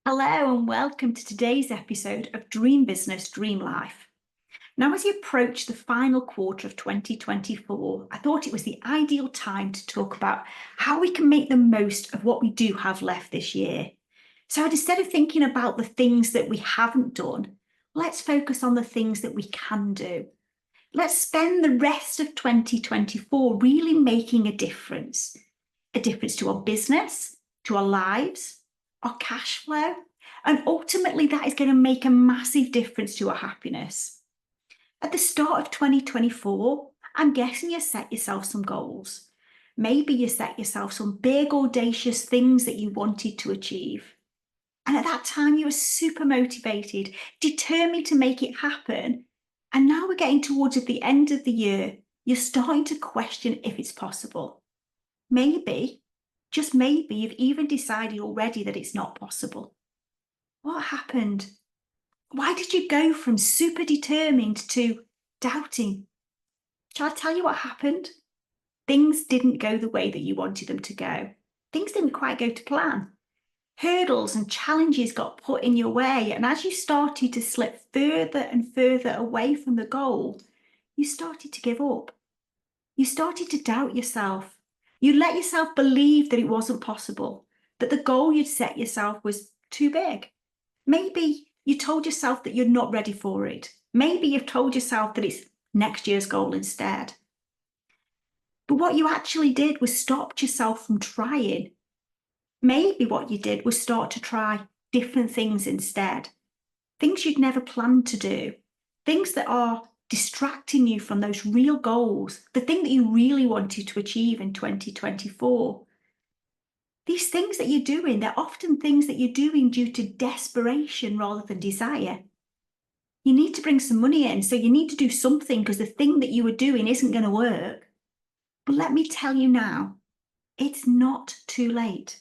Hello and welcome to today's episode of Dream Business, Dream Life. Now, as you approach the final quarter of 2024, I thought it was the ideal time to talk about how we can make the most of what we do have left this year. So, instead of thinking about the things that we haven't done, let's focus on the things that we can do. Let's spend the rest of 2024 really making a difference to our business, to our lives, our cash flow, and ultimately that is going to make a massive difference to our happiness. At the start of 2024, I'm guessing you set yourself some goals. Maybe you set yourself some big, audacious things that you wanted to achieve. And at that time, you were super motivated, determined to make it happen. And now we're getting towards the end of the year, you're starting to question if it's possible. Maybe, just maybe, you've even decided already that it's not possible. What happened? Why did you go from super determined to doubting? Shall I tell you what happened? Things didn't go the way that you wanted them to go. Things didn't quite go to plan. Hurdles and challenges got put in your way, and as you started to slip further and further away from the goal, you started to give up. You started to doubt yourself. You let yourself believe that it wasn't possible, that the goal you'd set yourself was too big. Maybe you told yourself that you're not ready for it. Maybe you've told yourself that it's next year's goal instead. But what you actually did was stopped yourself from trying. Maybe what you did was start to try different things instead. Things you'd never planned to do. Things that are distracting you from those real goals, the thing that you really wanted to achieve in 2024. These things that you're doing, they're often things that you're doing due to desperation rather than desire. You need to bring some money in, so you need to do something because the thing that you were doing isn't going to work. But let me tell you now, it's not too late.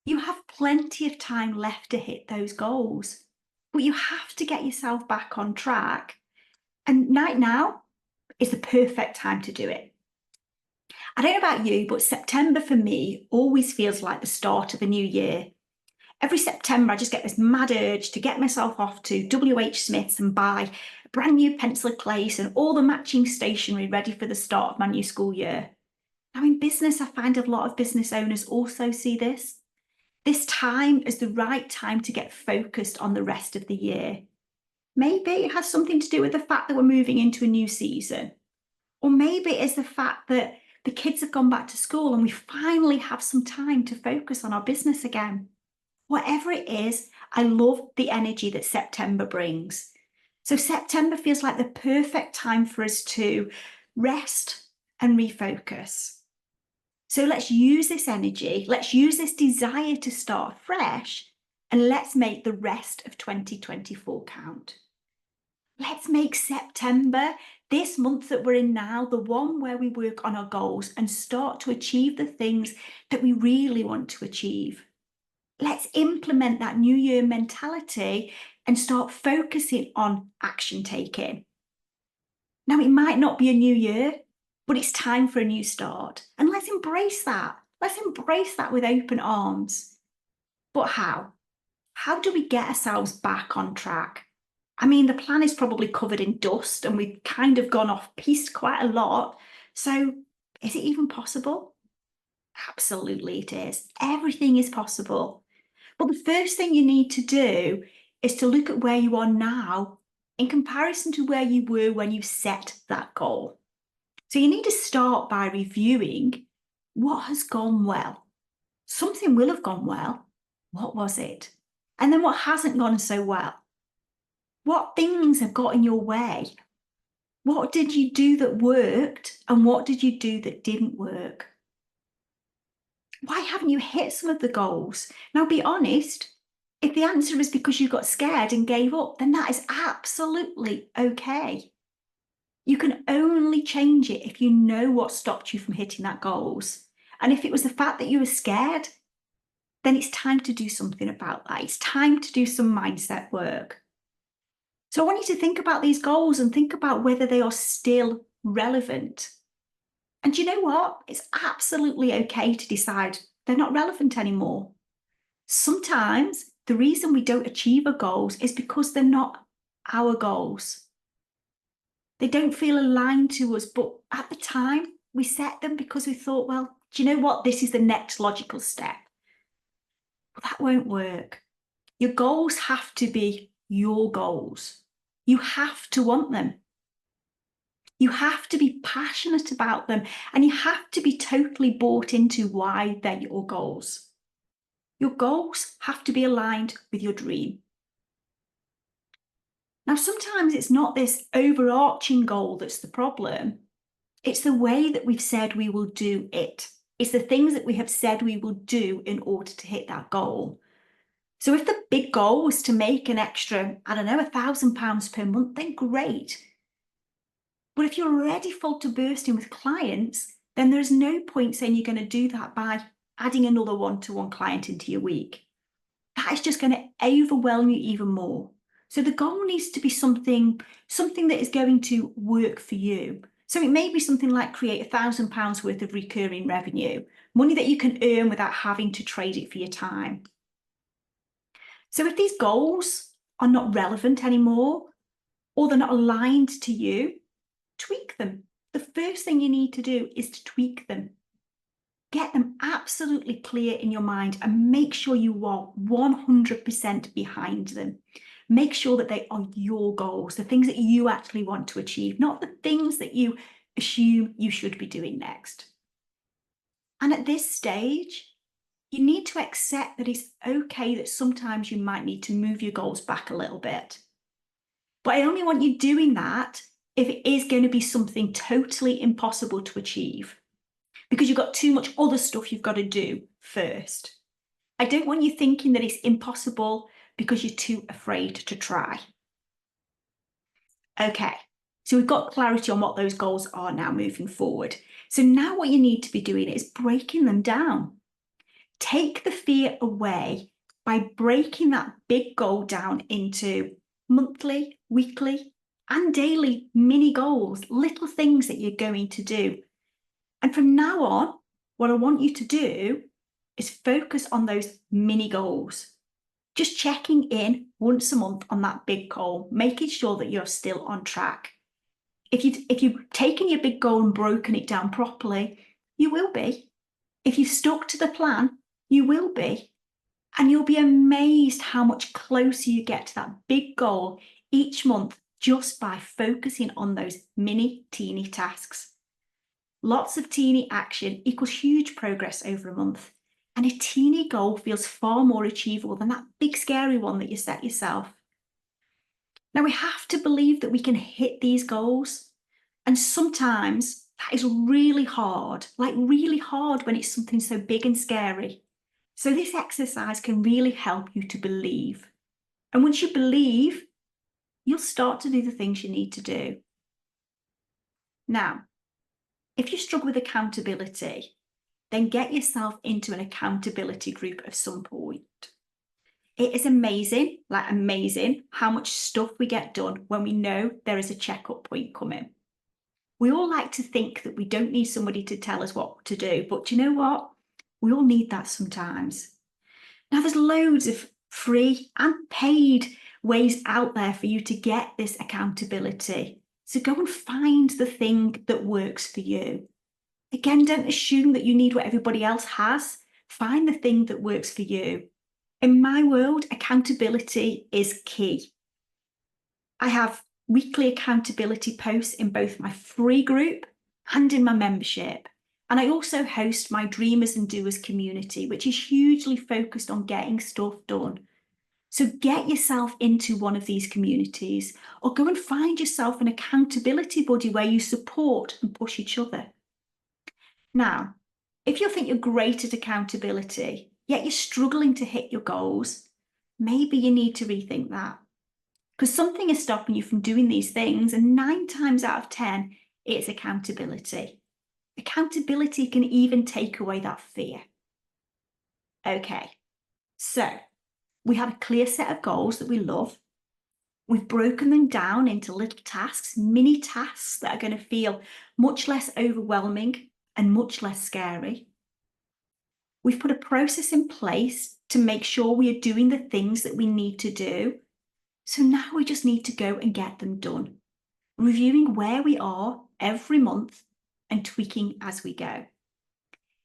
You have plenty of time left to hit those goals, but you have to get yourself back on track. And right now is the perfect time to do it. I don't know about you, but September for me always feels like the start of a new year. Every September, I just get this mad urge to get myself off to WH Smith's and buy a brand new pencil case and all the matching stationery ready for the start of my new school year. Now, in business, I find a lot of business owners also see this. This time is the right time to get focused on the rest of the year. Maybe it has something to do with the fact that we're moving into a new season. Or maybe it's the fact that the kids have gone back to school and we finally have some time to focus on our business again. Whatever it is, I love the energy that September brings. So September feels like the perfect time for us to rest and refocus. So let's use this energy, let's use this desire to start fresh, and let's make the rest of 2024 count. Let's make September, this month that we're in now, the one where we work on our goals and start to achieve the things that we really want to achieve. Let's implement that New Year mentality and start focusing on action taking. Now, it might not be a new year, but it's time for a new start. And let's embrace that. Let's embrace that with open arms. But how? How do we get ourselves back on track? I mean, the plan is probably covered in dust and we've kind of gone off piste quite a lot. So is it even possible? Absolutely it is. Everything is possible. But the first thing you need to do is to look at where you are now in comparison to where you were when you set that goal. So you need to start by reviewing what has gone well. Something will have gone well. What was it? And then what hasn't gone so well? What things have got in your way? What did you do that worked and what did you do that didn't work? Why haven't you hit some of the goals? Now, be honest. If the answer is because you got scared and gave up, then that is absolutely okay. You can only change it if you know what stopped you from hitting that goals. And if it was the fact that you were scared, then it's time to do something about that. It's time to do some mindset work. So I want you to think about these goals and think about whether they are still relevant. And you know what? It's absolutely okay to decide they're not relevant anymore. Sometimes The reason we don't achieve our goals is because they're not our goals. They don't feel aligned to us, but at the time we set them because we thought, well, do you know what? This is the next logical step. But that won't work. Your goals have to be your goals. You have to want them. You have to be passionate about them, and you have to be totally bought into why they're your goals. Your goals have to be aligned with your dream. Now, sometimes it's not this overarching goal that's the problem. It's the way that we've said we will do it. It's the things that we have said we will do in order to hit that goal. So if the big goal was to make an extra, I don't know, £1,000 per month, then great. But if you're already full to bursting with clients, then there's no point saying you're going to do that by adding another one-to-one client into your week. That is just going to overwhelm you even more. So the goal needs to be something that is going to work for you. So it may be something like create £1,000 worth of recurring revenue, money that you can earn without having to trade it for your time. So if these goals are not relevant anymore, or they're not aligned to you, tweak them. The first thing you need to do is to tweak them. Get them absolutely clear in your mind and make sure you are 100% behind them. Make sure that they are your goals, the things that you actually want to achieve, not the things that you assume you should be doing next. And at this stage, you need to accept that it's okay that sometimes you might need to move your goals back a little bit. But I only want you doing that if it is going to be something totally impossible to achieve, because you've got too much other stuff you've got to do first. I don't want you thinking that it's impossible because you're too afraid to try. Okay, so we've got clarity on what those goals are now moving forward. So now what you need to be doing is breaking them down. Take the fear away by breaking that big goal down into monthly, weekly, and daily mini goals, little things that you're going to do. And from now on, what I want you to do is focus on those mini goals. Just checking in once a month on that big goal, making sure that you're still on track. If you've taken your big goal and broken it down properly, you will be. If you've stuck to the plan, you will be. And you'll be amazed how much closer you get to that big goal each month just by focusing on those mini, teeny tasks. Lots of teeny action equals huge progress over a month. And a teeny goal feels far more achievable than that big scary one that you set yourself. Now we have to believe that we can hit these goals. And sometimes that is really hard, like really hard when it's something so big and scary. So this exercise can really help you to believe. And once you believe, you'll start to do the things you need to do. Now, if you struggle with accountability, then get yourself into an accountability group of some point. It is amazing, like amazing, how much stuff we get done when we know there is a checkup point coming. We all like to think that we don't need somebody to tell us what to do, but do you know what? We all need that sometimes. Now, there's loads of free and paid ways out there for you to get this accountability. So go and find the thing that works for you. Again, don't assume that you need what everybody else has. Find the thing that works for you. In my world, accountability is key. I have weekly accountability posts in both my free group and in my membership. And I also host my Dreamers and Doers community, which is hugely focused on getting stuff done. So get yourself into one of these communities, or go and find yourself an accountability buddy where you support and push each other. Now, if you think you're great at accountability, yet you're struggling to hit your goals, maybe you need to rethink that. Because something is stopping you from doing these things, and 9 times out of 10, it's accountability. Accountability can even take away that fear. Okay, so we have a clear set of goals that we love. We've broken them down into little tasks, mini tasks that are going to feel much less overwhelming and much less scary. We've put a process in place to make sure we are doing the things that we need to do. So now we just need to go and get them done, reviewing where we are every month and tweaking as we go.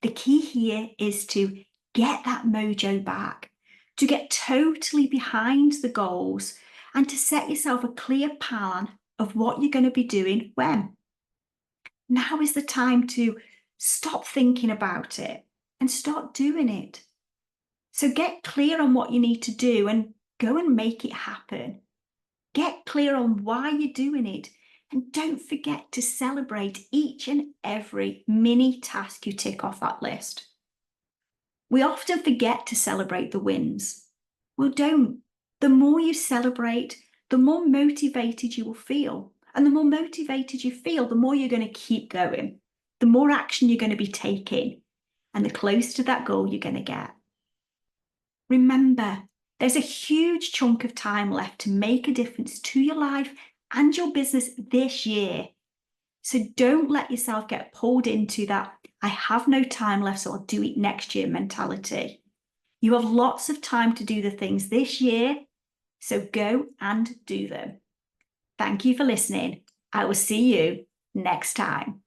The key here is to get that mojo back, to get totally behind the goals, and to set yourself a clear plan of what you're going to be doing when. Now is the time to stop thinking about it and start doing it. So get clear on what you need to do and go and make it happen. Get clear on why you're doing it. And don't forget to celebrate each and every mini task you tick off that list. We often forget to celebrate the wins. Well, don't. The more you celebrate, the more motivated you will feel. And the more motivated you feel, the more you're going to keep going, the more action you're going to be taking, and the closer to that goal you're going to get. Remember, there's a huge chunk of time left to make a difference to your life and your business this year. So don't let yourself get pulled into that, I have no time left, so I'll do it next year mentality. You have lots of time to do the things this year, so go and do them. Thank you for listening. I will see you next time.